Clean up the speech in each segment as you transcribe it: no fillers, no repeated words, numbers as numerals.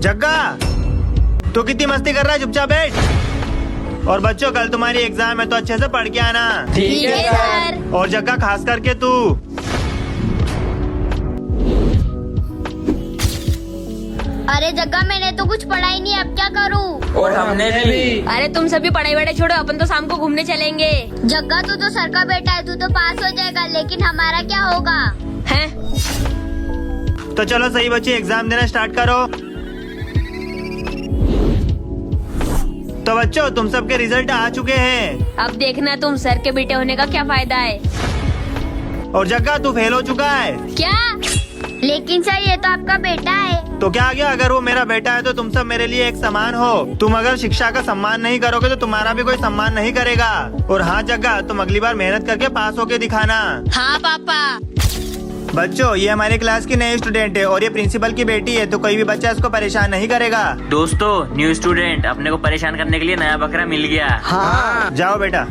जग्गा, तू कितनी मस्ती कर रहा है? चुपचाप बैठ। और बच्चों, कल तुम्हारी एग्जाम है तो अच्छे से पढ़ के आना। ठीक है सर। और जग्गा, खास करके तू। अरे जग्गा, मैंने तो कुछ पढ़ा ही नहीं, अब क्या करूँ? और हमने भी। अरे तुम सभी पढ़ाई वढ़ाई छोड़ो, अपन तो शाम को घूमने चलेंगे। जग्गा, तू तो सर का बेटा है, तू तो पास हो जाएगा, लेकिन हमारा क्या होगा? हैं? तो चलो सही बच्चे, एग्जाम देना स्टार्ट करो। तो बच्चों, तुम सबके रिजल्ट आ चुके हैं। अब देखना तुम, सर के बेटे होने का क्या फायदा है। और जग्गा, तू फेल हो चुका है। क्या? लेकिन सर, ये तो आपका बेटा है। तो क्या गया, अगर वो मेरा बेटा है तो तुम सब मेरे लिए एक समान हो। तुम अगर शिक्षा का सम्मान नहीं करोगे तो तुम्हारा भी कोई सम्मान नहीं करेगा। और हाँ जग्गा, तुम अगली बार मेहनत करके पास होके दिखाना। हाँ पापा। बच्चों, ये हमारी क्लास की नई स्टूडेंट है और ये प्रिंसिपल की बेटी है, तो कोई भी बच्चा इसको परेशान नहीं करेगा। दोस्तों, न्यू स्टूडेंट, अपने को परेशान करने के लिए नया बकरा मिल गया। हाँ। जाओ बेटा।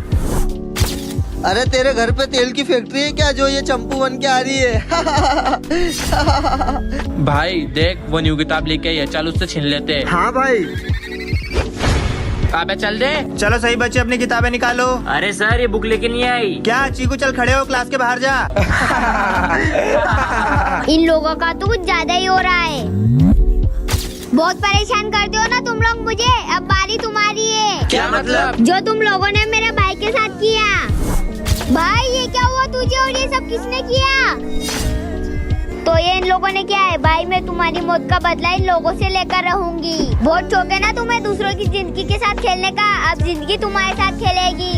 अरे तेरे घर पे तेल की फैक्ट्री है क्या जो ये चंपू बन के आ रही है? भाई देख, वो न्यू किताब लेके आई है, चल उससे छीन लेते हैं। हाँ भाई। अबे चल दे। चलो सही बच्चे, अपनी किताबें निकालो। अरे सर, ये बुक लेके नहीं आई। क्या चीकू, चल खड़े हो, क्लास के बाहर जा। इन लोगों का तो कुछ ज्यादा ही हो रहा है। बहुत परेशान करते हो ना तुम लोग मुझे, अब बारी तुम्हारी है। क्या मतलब? जो तुम लोगों ने मेरे भाई के साथ किया। भाई, ये क्या हुआ तुझे, और ये सब किसने किया? तो ये इन लोगों ने किया है। भाई, मैं तुम्हारी मौत का बदला इन लोगों से लेकर रहूंगी। बहुत शौक है ना तुम्हें दूसरों की जिंदगी के साथ खेलने का, अब जिंदगी तुम्हारे साथ खेलेगी।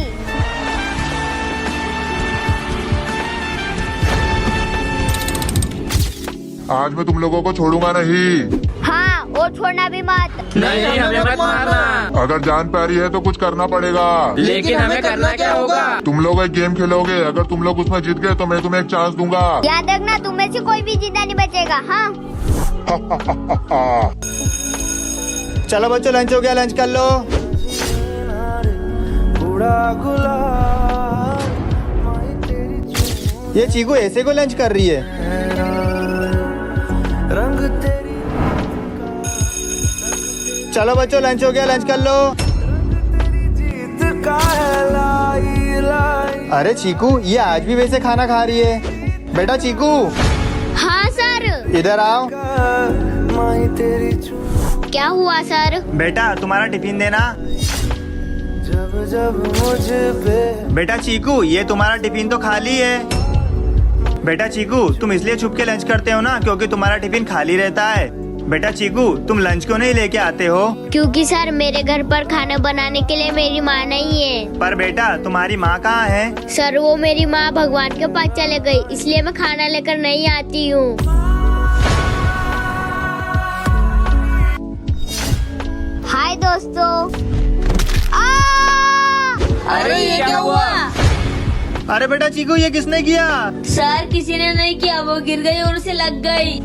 आज मैं तुम लोगों को छोड़ूंगा नहीं। हाँ, और छोड़ना भी मत। नहीं हमें मत मारना। अगर जान प्यारी है तो कुछ करना पड़ेगा। लेकिन हमें करना क्या होगा? तुम लोग एक गेम खेलोगे, अगर तुम लोग उसमें जीत गए तो मैं तुम्हें एक चांस दूंगा। याद रखना, तुम में से कोई भी जिंदा नहीं बचेगा। हाँ। चलो बच्चों, लंच हो गया, लंच कर लो। ये चीकू ऐसे को लंच कर रही है। चलो बच्चों, लंच हो गया, लंच कर लो। अरे चीकू, ये आज भी वैसे खाना खा रही है। बेटा चीकू। हाँ सर। इधर आओ। क्या हुआ सर? बेटा, तुम्हारा टिफिन देना। बेटा चीकू, ये तुम्हारा टिफिन तो खाली है। बेटा चीकू, तुम इसलिए छुप के लंच करते हो ना क्योंकि तुम्हारा टिफिन खाली रहता है। बेटा चीकू, तुम लंच क्यों नहीं लेके आते हो? क्योंकि सर, मेरे घर पर खाना बनाने के लिए मेरी माँ नहीं है। पर बेटा, तुम्हारी माँ कहाँ है? सर, वो मेरी माँ भगवान के पास चले गई, इसलिए मैं खाना लेकर नहीं आती हूँ। हाय दोस्तों। अरे ये क्या हुआ? अरे बेटा चीकू, ये किसने किया? सर, किसी ने नहीं किया, वो गिर गई और उसे लग गई।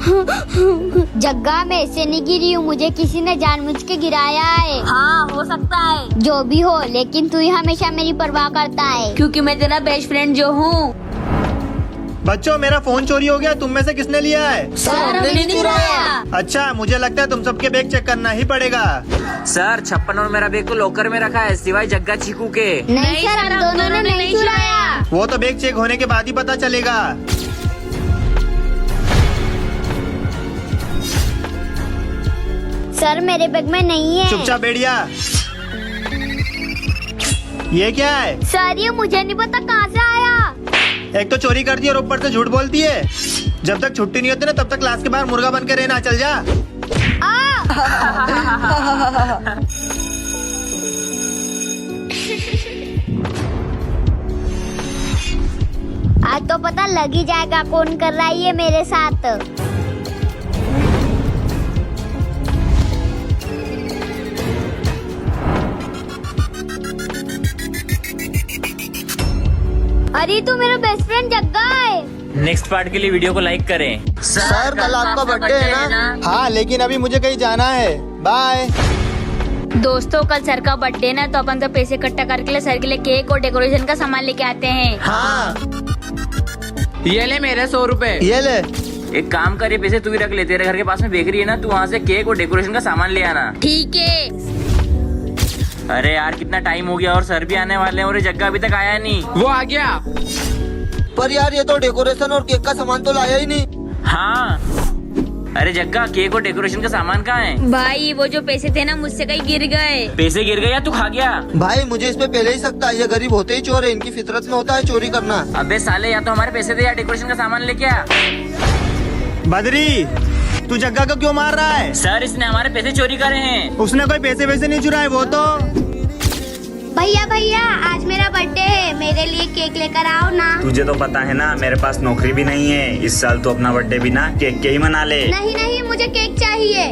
जग्गा, मैं ऐसे नहीं गिरी हूँ, मुझे किसी ने जानबूझ के गिराया है। हाँ, हो सकता है। जो भी हो, लेकिन तू ही हमेशा मेरी परवाह करता है। क्योंकि मैं तेरा बेस्ट फ्रेंड जो हूँ। बच्चों, मेरा फोन चोरी हो गया, तुम में से किसने लिया है? सर, हमने नहीं चुराया। अच्छा, मुझे लगता है तुम सबके बैग चेक करना ही पड़ेगा। सर, 56 और मेरा बैग तो लॉकर में रखा है, सिवाय जग्गा चीकू के। नहीं सर, हम दोनों ने नहीं चुराया। वो तो बैग चेक होने के बाद ही पता चलेगा। सर, मेरे बैग में नहीं है। चुपचाप बैठ जा। ये क्या है? सर, ये मुझे नहीं पता कहाँ से आया। एक तो चोरी करती है और ऊपर से झूठ बोलती है। जब तक छुट्टी नहीं होती ना, तब तक क्लास के बाहर मुर्गा बन के रहना। चल जा। आज तो पता लग ही जाएगा कौन कर रहा है ये मेरे साथ। अरे तू मेरा बेस्ट फ्रेंड जग्गा है। नेक्स्ट पार्ट के लिए वीडियो को लाइक करें। सर, कल आपका बर्थडे है ना? हाँ, लेकिन अभी मुझे कहीं जाना है। बाय। दोस्तों, कल सर का बर्थडे ना, तो अपन तो पैसे इकट्ठा करके सर के लिए केक और डेकोरेशन का सामान लेके आते हैं। हाँ। ये ले मेरे 100 रुपए। ये ले। एक काम कर, ये पैसे तू ही रख ले, तेरे घर के पास में बेकरी है ना, तू वहाँ से केक और डेकोरेशन का सामान ले आना। ठीक है। अरे यार कितना टाइम हो गया और सर भी आने वाले हैं और ये जग्गा अभी तक आया नहीं। वो आ गया। पर यार ये तो डेकोरेशन और केक का सामान तो लाया ही नहीं। हाँ, अरे जग्गा केक और डेकोरेशन का सामान कहाँ है? भाई वो जो पैसे थे ना मुझसे कहीं गिर गए। पैसे गिर गए या तू खा गया? भाई मुझे इस पे पहले ही सकता है, ये गरीब होते ही चोर है, इनकी फितरत में होता है चोरी करना। अबे साले, या तो हमारे पैसे दे या डेकोरेशन का सामान लेके आ। बद्री, तू जग्गा को क्यों मार रहा है? सर इसने हमारे पैसे चोरी करे हैं। उसने कोई पैसे वैसे नहीं चुराए, वो तो। भैया भैया आज मेरा बर्थडे है, मेरे लिए केक लेकर आओ ना। तुझे तो पता है ना मेरे पास नौकरी भी नहीं है, इस साल तो अपना बर्थडे भी ना केक के ही मना ले। नहीं नहीं मुझे केक चाहिए,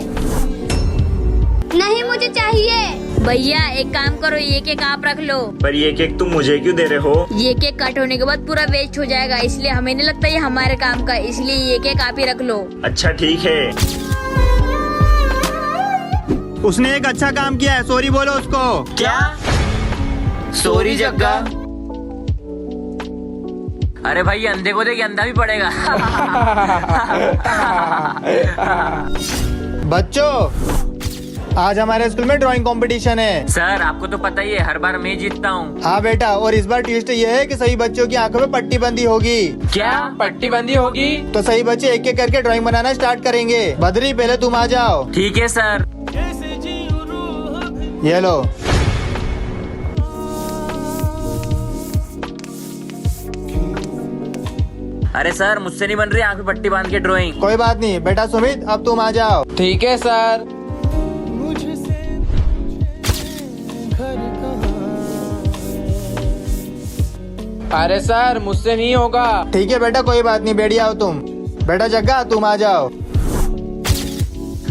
नहीं मुझे चाहिए। भैया एक काम करो, ये केक आप रख लो। पर ये केक तुम मुझे क्यों दे रहे हो? ये केक कट होने के बाद पूरा वेस्ट हो जाएगा, इसलिए हमें नहीं लगता ये हमारे काम का, इसलिए ये केक आप ही रख लो। अच्छा ठीक है। उसने एक अच्छा काम किया है, सॉरी बोलो उसको। क्या? सॉरी जग्गा। अरे भाई ये अंधे को देख, अंधा भी पड़ेगा। बच्चों, आज हमारे स्कूल में ड्राइंग कंपटीशन है। सर आपको तो पता ही है, हर बार मैं जीतता हूँ। हाँ बेटा, और इस बार ट्विस्ट ये है कि सही बच्चों की आंखों में पट्टी बंदी होगी। क्या? पट्टी बंदी होगी? तो सही बच्चे एक एक करके ड्राइंग बनाना स्टार्ट करेंगे। बद्री पहले तुम आ जाओ। ठीक है सर। ये लो। अरे सर मुझसे नहीं बन रही आंख पे पट्टी बांध के ड्राइंग। कोई बात नहीं बेटा सुमित, अब तुम आ जाओ। ठीक है सर। अरे सर मुझसे नहीं होगा। ठीक है बेटा, कोई बात नहीं, बैठ जाओ तुम। बेटा जग्गा तुम आ जाओ।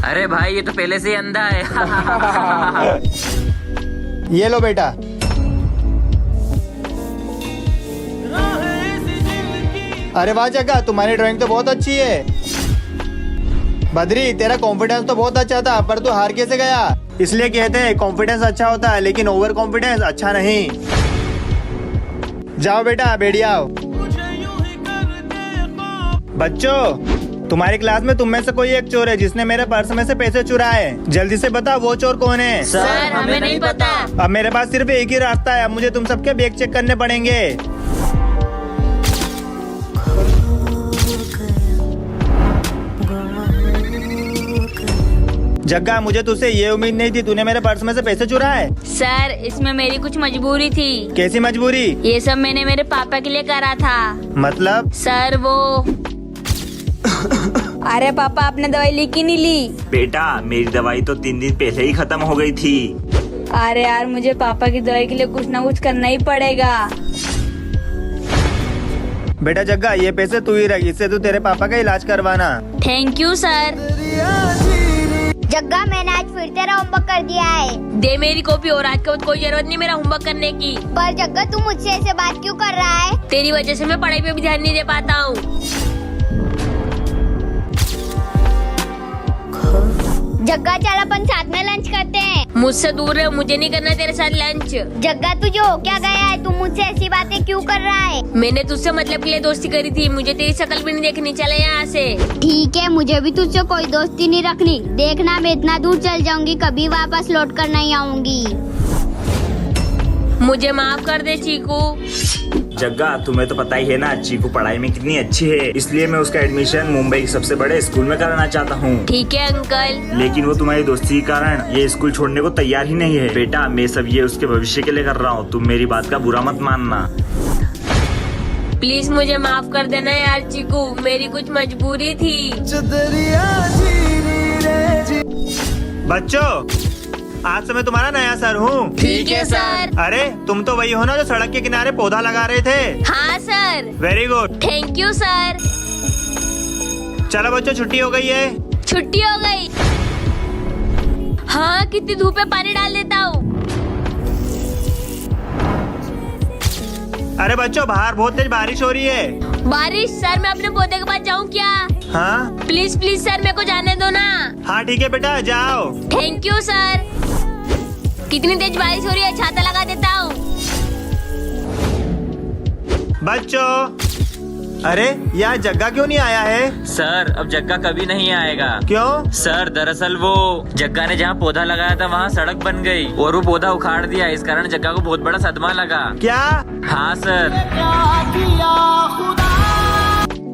अरे भाई ये तो पहले से ही अंधा है। ये लो बेटा। अरे वाह जग्गा, तुम्हारी ड्राइंग तो बहुत अच्छी है। बद्री तेरा कॉन्फिडेंस तो बहुत अच्छा था, पर तू हार कैसे गया? इसलिए कहते हैं कॉन्फिडेंस अच्छा होता है लेकिन ओवर कॉन्फिडेंस अच्छा नहीं। जाओ बेटा बैठ जाओ। बच्चों, तुम्हारी क्लास में तुम में से कोई एक चोर है जिसने मेरे पर्स में से पैसे चुराए। जल्दी से बता वो चोर कौन है? सर हमें नहीं पता। अब मेरे पास सिर्फ एक ही रास्ता है, अब मुझे तुम सबके बैग चेक करने पड़ेंगे। जग्गा, मुझे तुझसे ये उम्मीद नहीं थी, तूने मेरे पर्स में से पैसे चुराए। सर इसमें मेरी कुछ मजबूरी थी। कैसी मजबूरी? ये सब मैंने मेरे पापा के लिए करा था। मतलब? सर वो अरे पापा आपने दवाई ली कि नहीं ली? बेटा मेरी दवाई तो 3 दिन पहले ही खत्म हो गई थी। अरे यार मुझे पापा की दवाई के लिए कुछ ना कुछ करना ही पड़ेगा। बेटा जग्गा, ये पैसे तू ही रख, इससे तू तेरे पापा का इलाज करवाना। Thank you sir. जग्गा मैंने आज फिर तेरा होमवर्क कर दिया है। दे मेरी कॉपी, और आज के बाद कोई जरूरत नहीं मेरा होमवर्क करने की। पर जग्गा तू मुझसे ऐसे बात क्यों कर रहा है? तेरी वजह से मैं पढ़ाई पे भी ध्यान नहीं दे पाता हूँ। जग्गा चल अपन साथ में लंच करते हैं। मुझसे दूर रहे, मुझे नहीं करना तेरे साथ लंच। जग्गा तुझे हो क्या गया है? तू मुझसे ऐसी बातें क्यों कर रहा है? मैंने तुझसे मतलब के लिए दोस्ती करी थी, मुझे तेरी शक्ल भी नहीं देखनी। चले यहाँ से। ठीक है, मुझे भी तुझसे कोई दोस्ती नहीं रखनी। देखना मैं इतना दूर चल जाऊंगी, कभी वापस लौट कर नहीं आऊंगी। मुझे माफ कर दे चीकू। जग्गा तुम्हें तो पता ही है ना चीकू पढ़ाई में कितनी अच्छी है, इसलिए मैं उसका एडमिशन मुंबई के सबसे बड़े स्कूल में कराना चाहता हूँ। ठीक है अंकल। लेकिन वो तुम्हारी दोस्ती के कारण ये स्कूल छोड़ने को तैयार ही नहीं है। बेटा मैं सब ये उसके भविष्य के लिए कर रहा हूँ, तुम मेरी बात का बुरा मत मानना। प्लीज मुझे माफ कर देना यार चीकू, मेरी कुछ मजबूरी थी। बच्चों, आज से मैं तुम्हारा नया सर हूँ। ठीक है सर। अरे तुम तो वही हो ना जो सड़क के किनारे पौधा लगा रहे थे? हाँ sir. Very good. Thank you sir. चलो बच्चों, छुट्टी हो गई है। छुट्टी हो गई। हाँ कितनी धूप है, पानी डाल देता हूँ। अरे बच्चों, बाहर बहुत तेज बारिश हो रही है। बारिश? सर मैं अपने पौधे के पास जाऊँ क्या? हाँ प्लीज प्लीज सर मेरे को जाने दो ना। हाँ ठीक है बेटा, जाओ। Thank you sir. कितनी तेज बारिश हो रही है, छाता लगा देता हूँ। बच्चों, अरे यहाँ जग्गा क्यों नहीं आया है? सर अब जग्गा कभी नहीं आएगा। क्यों? सर दरअसल वो जग्गा ने जहाँ पौधा लगाया था वहाँ सड़क बन गई और वो पौधा उखाड़ दिया, इस कारण जग्गा को बहुत बड़ा सदमा लगा। क्या? हाँ सर।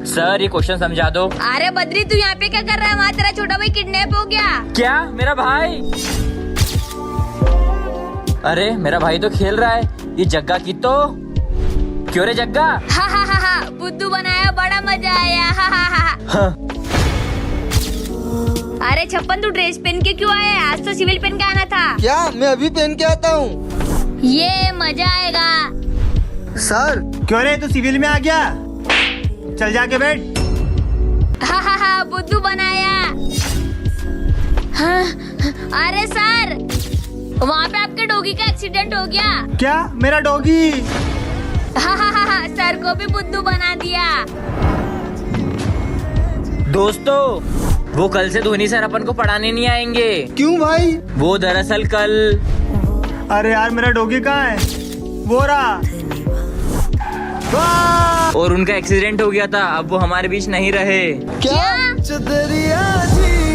सर ये क्वेश्चन समझा दो। अरे बद्री तू यहाँ पे क्या कर रहा है? वहाँ तेरा छोटा भाई किडनैप हो गया। क्या? मेरा भाई? अरे मेरा भाई तो खेल रहा है, ये जग्गा की तो। क्यों रे जग्गा? हा हा हा हा, बुद्धू बनाया, बड़ा मजा आया। हा हा हा हा। अरे छप्पन तू ड्रेस पहन के क्यों आया? आज तो सिविल पहन के आना था। क्या? मैं अभी पहन के आता हूँ। ये मजा आएगा। सर क्यों रे तू सिविल में आ गया? चल जाके बैठ। हा हा हा, बुद्धू बनाया। हाँ, अरे सर वहाँ पे आपके डॉगी का एक्सीडेंट हो गया। क्या? मेरा डॉगी? हा हा हा हा, सर को भी बुद्धू बना दिया। दोस्तों वो कल से धोनी सर अपन को पढ़ाने नहीं आएंगे। क्यों भाई? वो दरअसल कल। अरे यार मेरा डॉगी कहाँ है? वो रहा। वाह! और उनका एक्सीडेंट हो गया था, अब वो हमारे बीच नहीं रहे। क्या? चदरिया जी